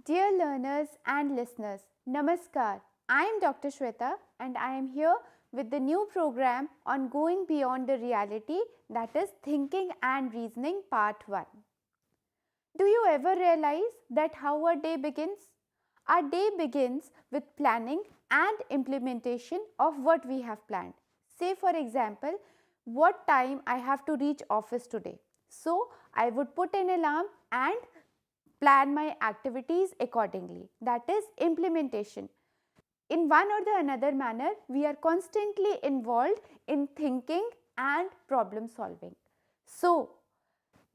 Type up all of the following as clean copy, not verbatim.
Dear learners and listeners, Namaskar. I am Dr. Shweta and I am here with the new program on Going Beyond the Reality, that is Thinking and Reasoning Part 1. Do you ever realize that how our day begins? Our day begins with planning and implementation of what we have planned. Say for example, what time I have to reach office today. So I would put an alarm and plan my activities accordingly. That is implementation. In one or the another manner, we are constantly involved in thinking and problem solving. So,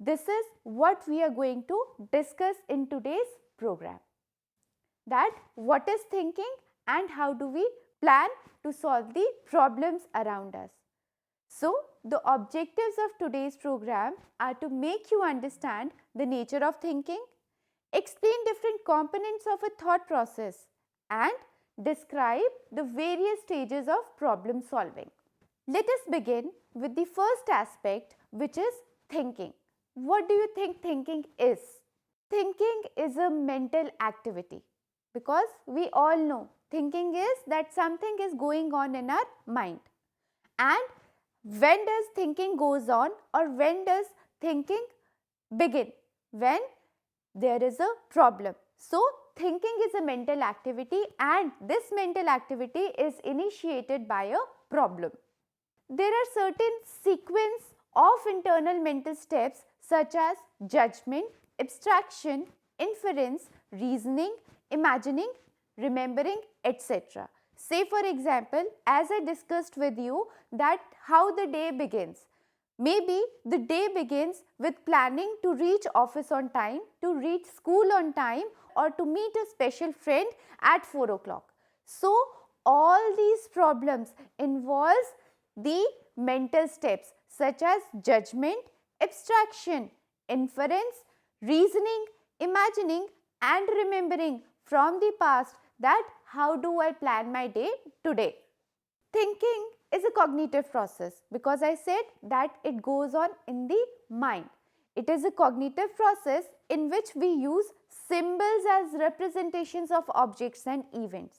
this is what we are going to discuss in today's program. That what is thinking and how do we plan to solve the problems around us. So, the objectives of today's program are to make you understand the nature of thinking, explain different components of a thought process and describe the various stages of problem solving. Let us begin with the first aspect, which is thinking. What do you think thinking is? Thinking is a mental activity because we all know thinking is that something is going on in our mind. And when does thinking goes on or when does thinking begin? When there is a problem. So, thinking is a mental activity and this mental activity is initiated by a problem. There are certain sequence of internal mental steps such as judgment, abstraction, inference, reasoning, imagining, remembering, etc. Say for example, as I discussed with you that how the day begins. Maybe the day begins with planning to reach office on time, to reach school on time or to meet a special friend at 4 o'clock. So, all these problems involves the mental steps such as judgment, abstraction, inference, reasoning, imagining and remembering from the past that how do I plan my day today. Thinking is a cognitive process because I said that it goes on in the mind. It is a cognitive process in which we use symbols as representations of objects and events.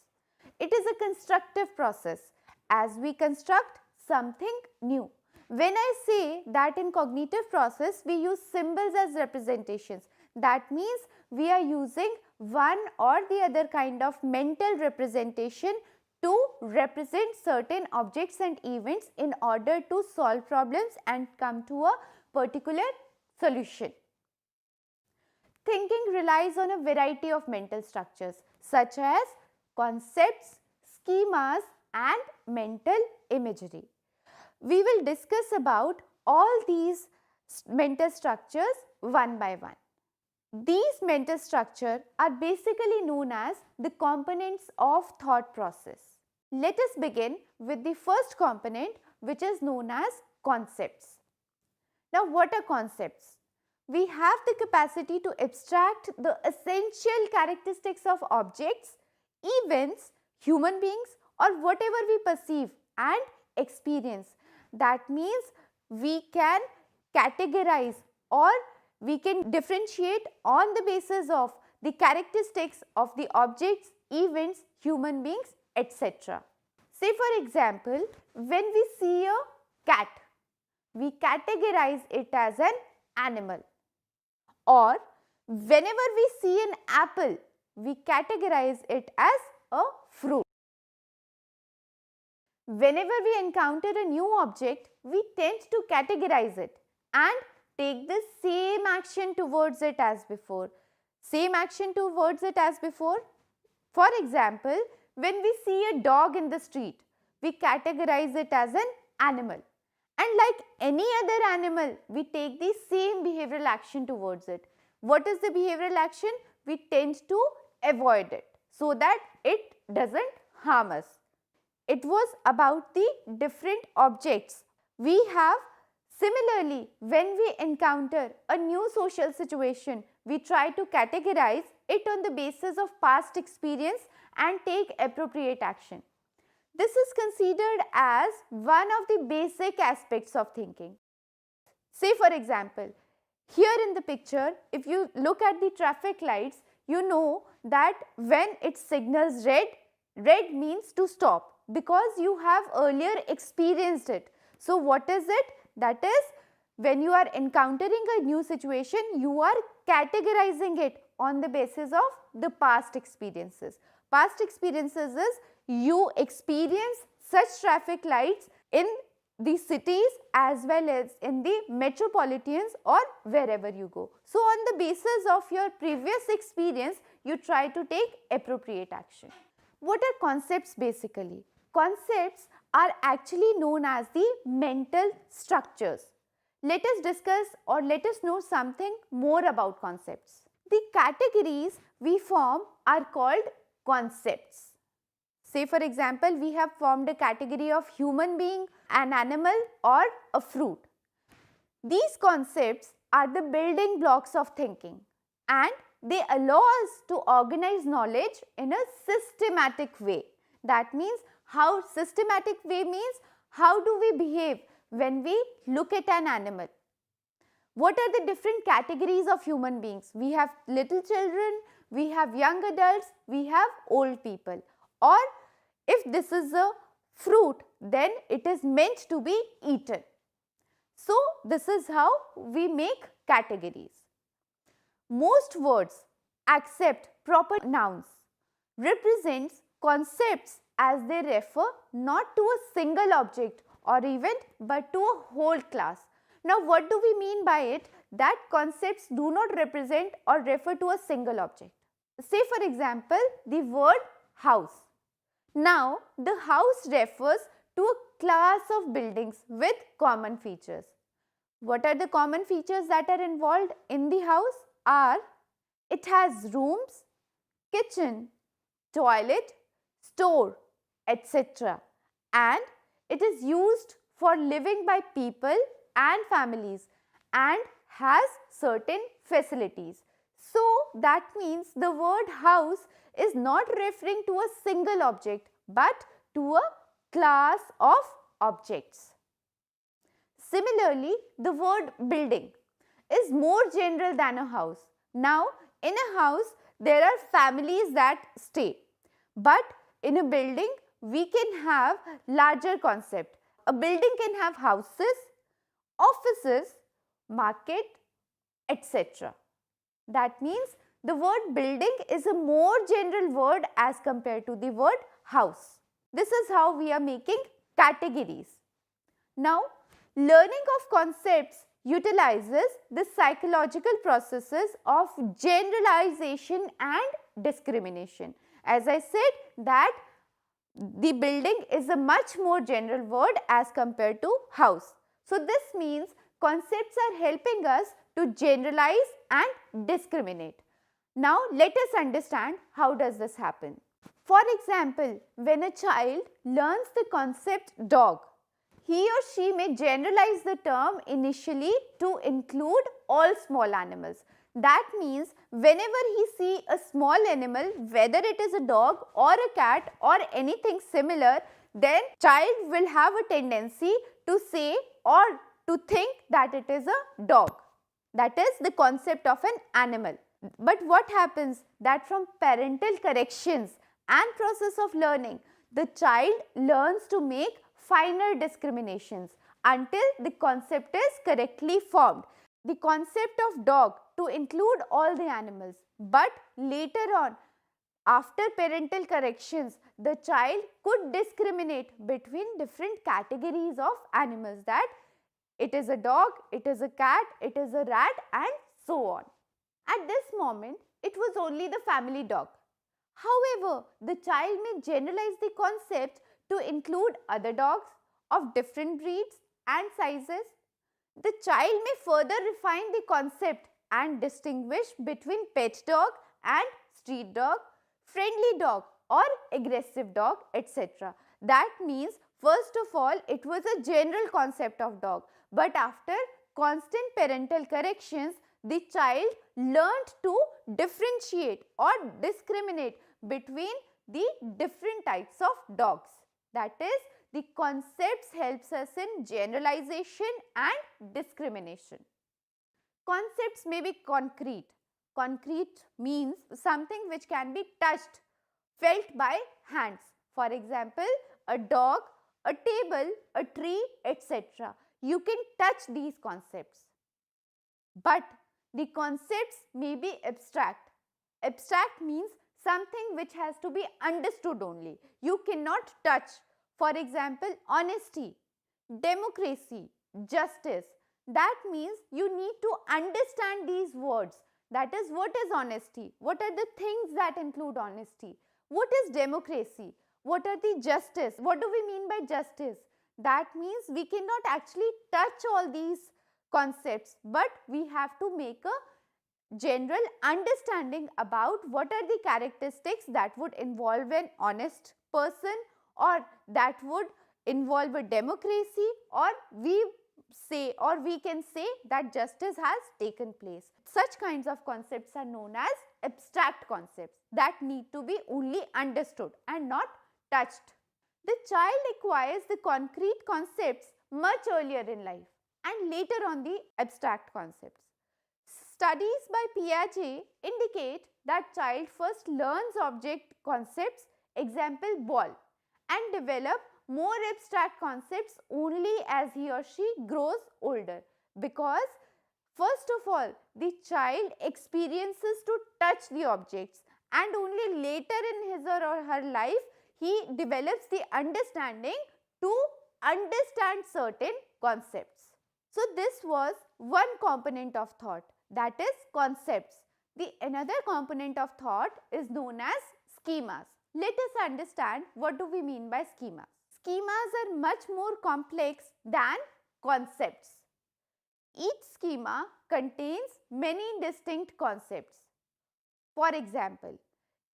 It is a constructive process as we construct something new. When I say that in cognitive process we use symbols as representations, that means we are using one or the other kind of mental representation to represent certain objects and events in order to solve problems and come to a particular solution. Thinking relies on a variety of mental structures such as concepts, schemas and mental imagery. We will discuss about all these mental structures one by one. These mental structures are basically known as the components of thought process. Let us begin with the first component, which is known as concepts. Now, what are concepts? We have the capacity to abstract the essential characteristics of objects, events, human beings or whatever we perceive and experience. That means we can categorize or we can differentiate on the basis of the characteristics of the objects, events, human beings, etc. Say for example, when we see a cat, we categorize it as an animal, or whenever we see an apple, we categorize it as a fruit. Whenever we encounter a new object, we tend to categorize it and take the same action towards it as before. Same action towards it as before. For example, when we see a dog in the street, we categorize it as an animal. And like any other animal, we take the same behavioral action towards it. What is the behavioral action? We tend to avoid it so that it doesn't harm us. It was about the different objects. We have similarly, when we encounter a new social situation, we try to categorize it on the basis of past experience and take appropriate action. This is considered as one of the basic aspects of thinking. Say for example, here in the picture, if you look at the traffic lights, you know that when it signals red, red means to stop because you have earlier experienced it. So, what is it? That is, when you are encountering a new situation, you are categorizing it on the basis of the past experiences. Past experiences is you experience such traffic lights in the cities as well as in the metropolitans or wherever you go. So, on the basis of your previous experience, you try to take appropriate action. What are concepts basically? Concepts are actually known as the mental structures. Let us discuss or let us know something more about concepts. The categories we form are called concepts. Say for example, we have formed a category of human being, an animal or a fruit. These concepts are the building blocks of thinking and they allow us to organize knowledge in a systematic way. That means, how systematic way means, how do we behave when we look at an animal? What are the different categories of human beings? We have little children, we have young adults, we have old people. Or if this is a fruit, then it is meant to be eaten. So, this is how we make categories. Most words except proper nouns represents concepts as they refer not to a single object or event but to a whole class. Now, what do we mean by it? That concepts do not represent or refer to a single object. Say for example, the word house. Now, the house refers to a class of buildings with common features. What are the common features that are involved in the house? Are it has rooms, kitchen, toilet, store, etc. and it is used for living by people and families and has certain facilities. So, that means the word house is not referring to a single object but to a class of objects. Similarly, the word building is more general than a house. Now, in a house, there are families that stay, but in a building, we can have larger concept. A building can have houses, offices, market, etc. That means the word building is a more general word as compared to the word house. This is how we are making categories. Now, learning of concepts utilizes the psychological processes of generalization and discrimination. As I said that the building is a much more general word as compared to house. So, this means concepts are helping us to generalize and discriminate. Now, let us understand how does this happen. For example, when a child learns the concept dog, he or she may generalize the term initially to include all small animals. That means whenever he sees a small animal, whether it is a dog or a cat or anything similar, then child will have a tendency to say or to think that it is a dog. That is the concept of an animal. But what happens that from parental corrections and process of learning, the child learns to make finer discriminations until the concept is correctly formed. The concept of dog to include all the animals, but later on after parental corrections, the child could discriminate between different categories of animals, that it is a dog, it is a cat, it is a rat and so on. At this moment, it was only the family dog. However, the child may generalize the concept to include other dogs of different breeds and sizes. The child may further refine the concept and distinguish between pet dog and street dog, friendly dog or aggressive dog, etc. That means first of all it was a general concept of dog, but after constant parental corrections, the child learnt to differentiate or discriminate between the different types of dogs. That is, the concepts helps us in generalization and discrimination. Concepts may be concrete, concrete means something which can be touched, felt by hands. For example, a dog, a table, a tree, etc. You can touch these concepts. But the concepts may be abstract. Abstract means something which has to be understood only. You cannot touch. For example, honesty, democracy, justice. That means you need to understand these words. That is, what is honesty? What are the things that include honesty? What is democracy? What are the justice? What do we mean by justice? That means we cannot actually touch all these concepts, but we have to make a general understanding about what are the characteristics that would involve an honest person, or that would involve a democracy, or we can say that justice has taken place. Such kinds of concepts are known as abstract concepts that need to be only understood and not touched. The child acquires the concrete concepts much earlier in life and later on the abstract concepts. Studies by Piaget indicate that child first learns object concepts, example ball, and develop more abstract concepts only as he or she grows older, because first of all the child experiences to touch the objects, and only later in his or her life he develops the understanding to understand certain concepts. So this was one component of thought, that is concepts. The another component of thought is known as schemas. Let us understand what do we mean by schemas. Schemas are much more complex than concepts. Each schema contains many distinct concepts. For example,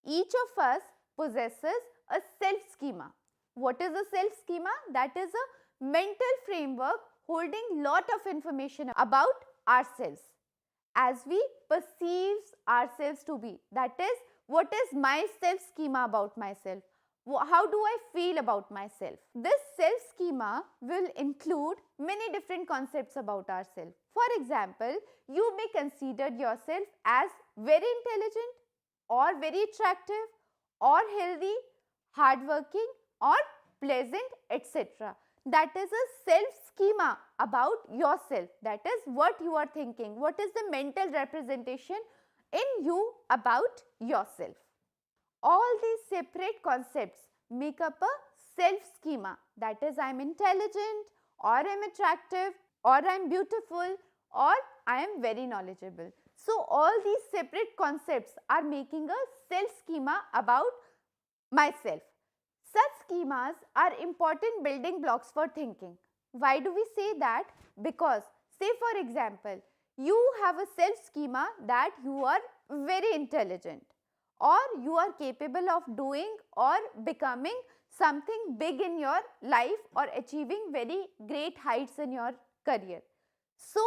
each of us possesses a self schema. What is a self schema? That is a mental framework holding lot of information about ourselves, as we perceive ourselves to be. That is, what is my self schema about myself? How do I feel about myself? This self schema will include many different concepts about ourselves. For example, you may consider yourself as very intelligent, or very attractive, or healthy, hardworking, or pleasant, etc. That is a self schema about yourself. That is what you are thinking. What is the mental representation in you about yourself? All these separate concepts make up a self schema. That is, I am intelligent, or I am attractive, or I am beautiful, or I am very knowledgeable. So all these separate concepts are making a self schema about myself. Such schemas are important building blocks for thinking. Why do we say that? Because, say for example, you have a self schema that you are very intelligent, or you are capable of doing or becoming something big in your life, or achieving very great heights in your career. So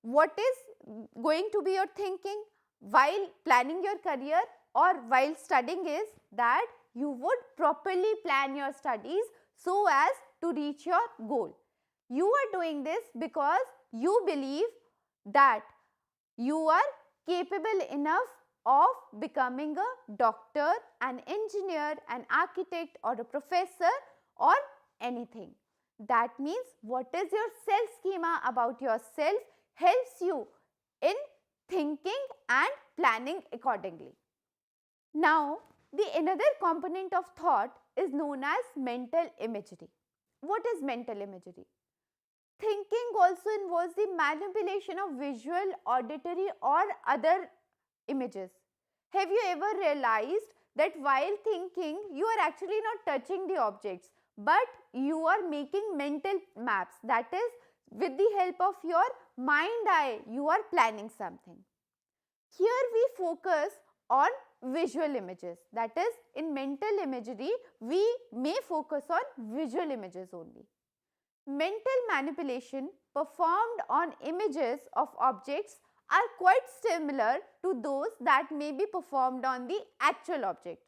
what is going to be your thinking while planning your career or while studying is that you would properly plan your studies so as to reach your goal. You are doing this because you believe that you are capable enough of becoming a doctor, an engineer, an architect, or a professor, or anything. That means what is your self schema about yourself helps you in thinking and planning accordingly. Now, the another component of thought is known as mental imagery. What is mental imagery? Thinking also involves the manipulation of visual, auditory, or other images. Have you ever realized that while thinking, you are actually not touching the objects, but you are making mental maps? That is, with the help of your mind eye, you are planning something. Here we focus on visual images. That is, in mental imagery, we may focus on visual images only. Mental manipulation performed on images of objects are quite similar to those that may be performed on the actual object.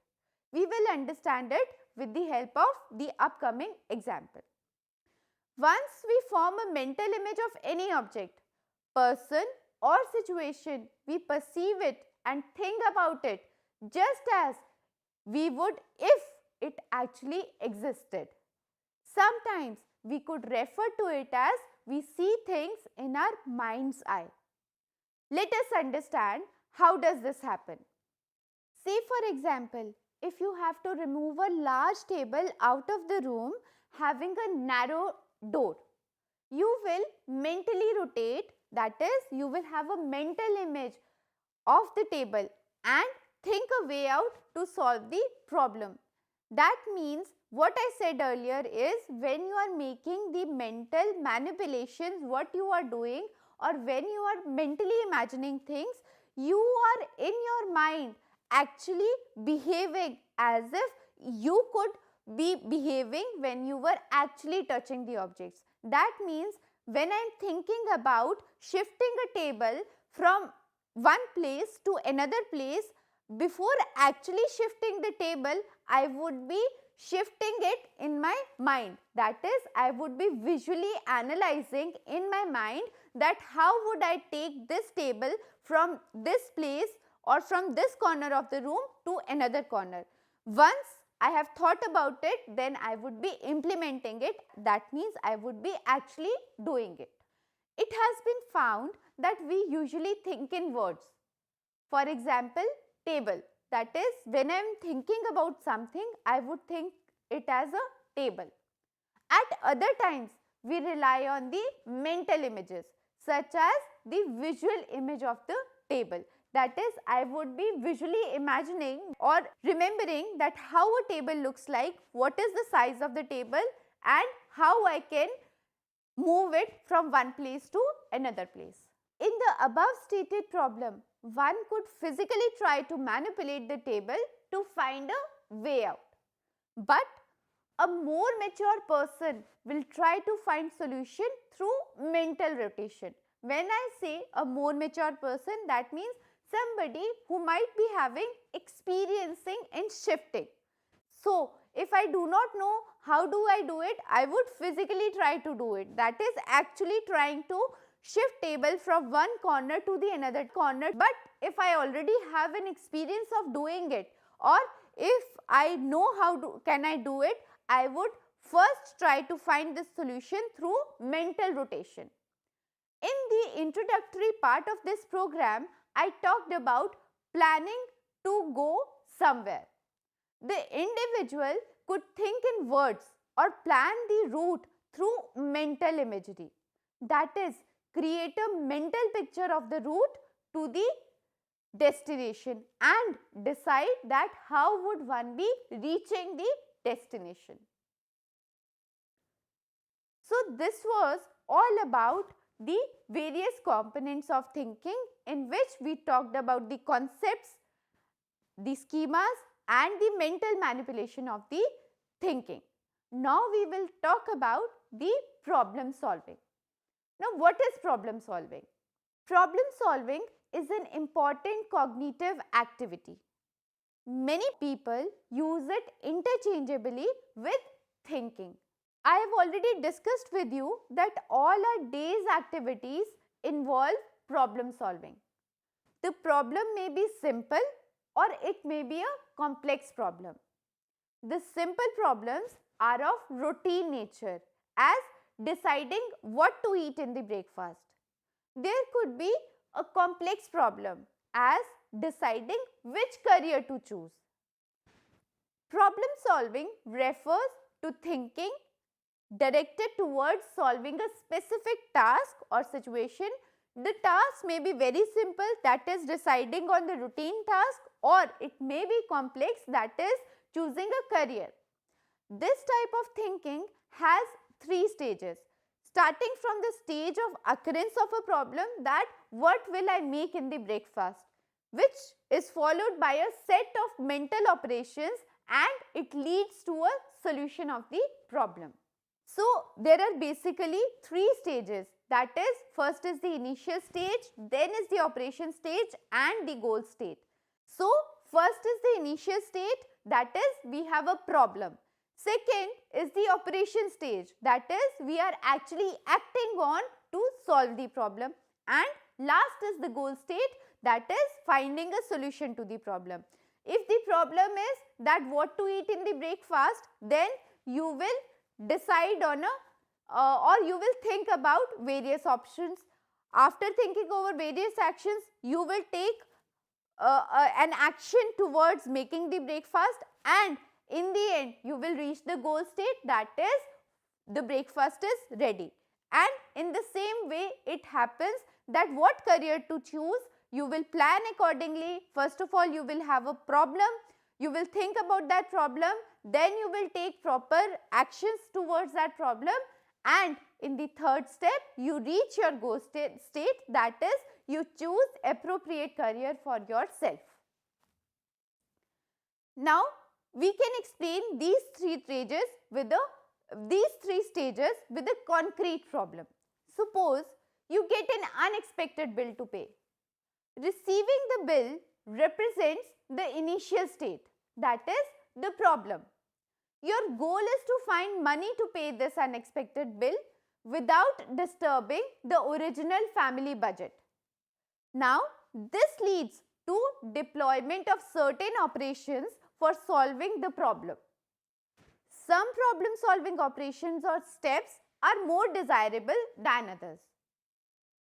We will understand it with the help of the upcoming example. Once we form a mental image of any object, person, or situation, we perceive it and think about it just as we would if it actually existed. Sometimes we could refer to it as we see things in our mind's eye. Let us understand how does this happen. Say for example, if you have to remove a large table out of the room having a narrow door, you will mentally rotate, that is, you will have a mental image of the table and think a way out to solve the problem. That means what I said earlier is when you are making the mental manipulations, what you are doing, or when you are mentally imagining things, you are in your mind actually behaving as if you could be behaving when you were actually touching the objects. That means when I am thinking about shifting a table from one place to another place, before actually shifting the table, I would be shifting it in my mind. That is, I would be visually analyzing in my mind that how would I take this table from this place or from this corner of the room to another corner. Once I have thought about it, then I would be implementing it. That means I would be actually doing it. It has been found that we usually think in words. For example, table. That is, when I am thinking about something, I would think it as a table. At other times, we rely on the mental images, such as the visual image of the table. That is, I would be visually imagining or remembering that how a table looks like, what is the size of the table, and how I can move it from one place to another place. In the above stated problem, one could physically try to manipulate the table to find a way out. But a more mature person will try to find solution through mental rotation. When I say a more mature person, that means somebody who might be having experiencing in shifting. So, if I do not know how do I do it, I would physically try to do it. That is actually trying to shift table from one corner to the another corner. But if I already have an experience of doing it, or if I know how can I do it, I would first try to find this solution through mental rotation. In the introductory part of this program, I talked about planning to go somewhere. The individual could think in words or plan the route through mental imagery. That is, create a mental picture of the route to the destination and decide that how would one be reaching the destination. So, this was all about the various components of thinking, in which we talked about the concepts, the schemas, and the mental manipulation of the thinking. Now, we will talk about the problem solving. Now, what is problem solving? Problem solving is an important cognitive activity. Many people use it interchangeably with thinking. I have already discussed with you that all our day's activities involve problem solving. The problem may be simple or it may be a complex problem. The simple problems are of routine nature, as deciding what to eat in the breakfast. There could be a complex problem as deciding which career to choose. Problem solving refers to thinking directed towards solving a specific task or situation. The task may be very simple, that is deciding on the routine task, or it may be complex, that is choosing a career. This type of thinking has three stages, starting from the stage of occurrence of a problem, that what will I make in the breakfast, which is followed by a set of mental operations and it leads to a solution of the problem. So, there are basically three stages, that is, first is the initial stage, then is the operation stage and the goal state. So, first is the initial state, that is, we have a problem. Second is the operation stage, that is, we are actually acting on to solve the problem. and last is the goal state, that is finding a solution to the problem. If the problem is that what to eat in the breakfast, then you will decide on or you will think about various options. After thinking over various actions, you will take an action towards making the breakfast, and in the end you will reach the goal state, that is the breakfast is ready. And in the same way it happens that what career to choose, you will plan accordingly. First of all, you will have a problem, you will think about that problem, then you will take proper actions towards that problem, and in the third step you reach your goal state, that is you choose appropriate career for yourself. Now we can explain these three stages with a concrete problem. Suppose you get an unexpected bill to pay. Receiving the bill represents the initial state, that is the problem. Your goal is to find money to pay this unexpected bill without disturbing the original family budget. Now, this leads to deployment of certain operations for solving the problem. Some problem solving operations or steps are more desirable than others.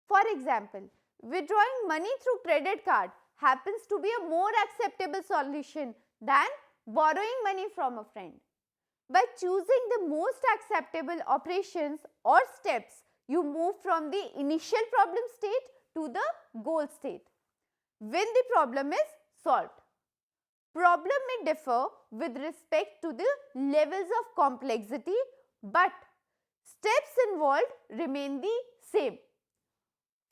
For example, withdrawing money through credit card happens to be a more acceptable solution than borrowing money from a friend. By choosing the most acceptable operations or steps, you move from the initial problem state to the goal state when the problem is solved. Problem may differ with respect to the levels of complexity, but steps involved remain the same.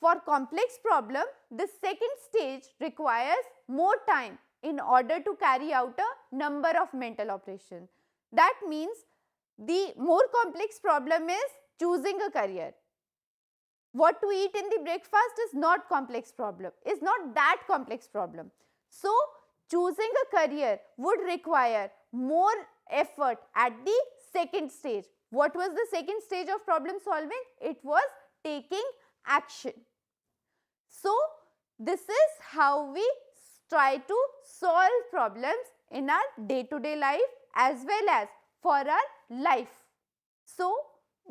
For complex problem, the second stage requires more time in order to carry out a number of mental operations. That means the more complex problem is choosing a career. What to eat in the breakfast is not that complex problem. So, choosing a career would require more effort at the second stage. What was the second stage of problem solving? It was taking action. So, this is how we try to solve problems in our day-to-day life as well as for our life. So,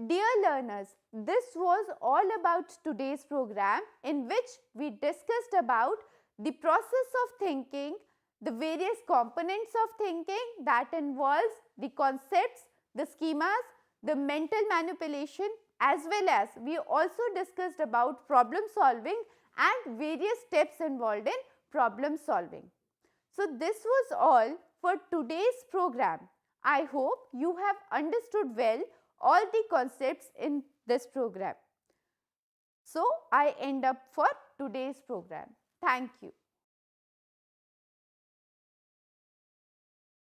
dear learners, this was all about today's program, in which we discussed about the process of thinking, the various components of thinking that involves the concepts, the schemas, the mental manipulation, as well as we also discussed about problem solving and various steps involved in problem solving. So, this was all for today's program. I hope you have understood well all the concepts in this program. So, I end up for today's program. Thank you.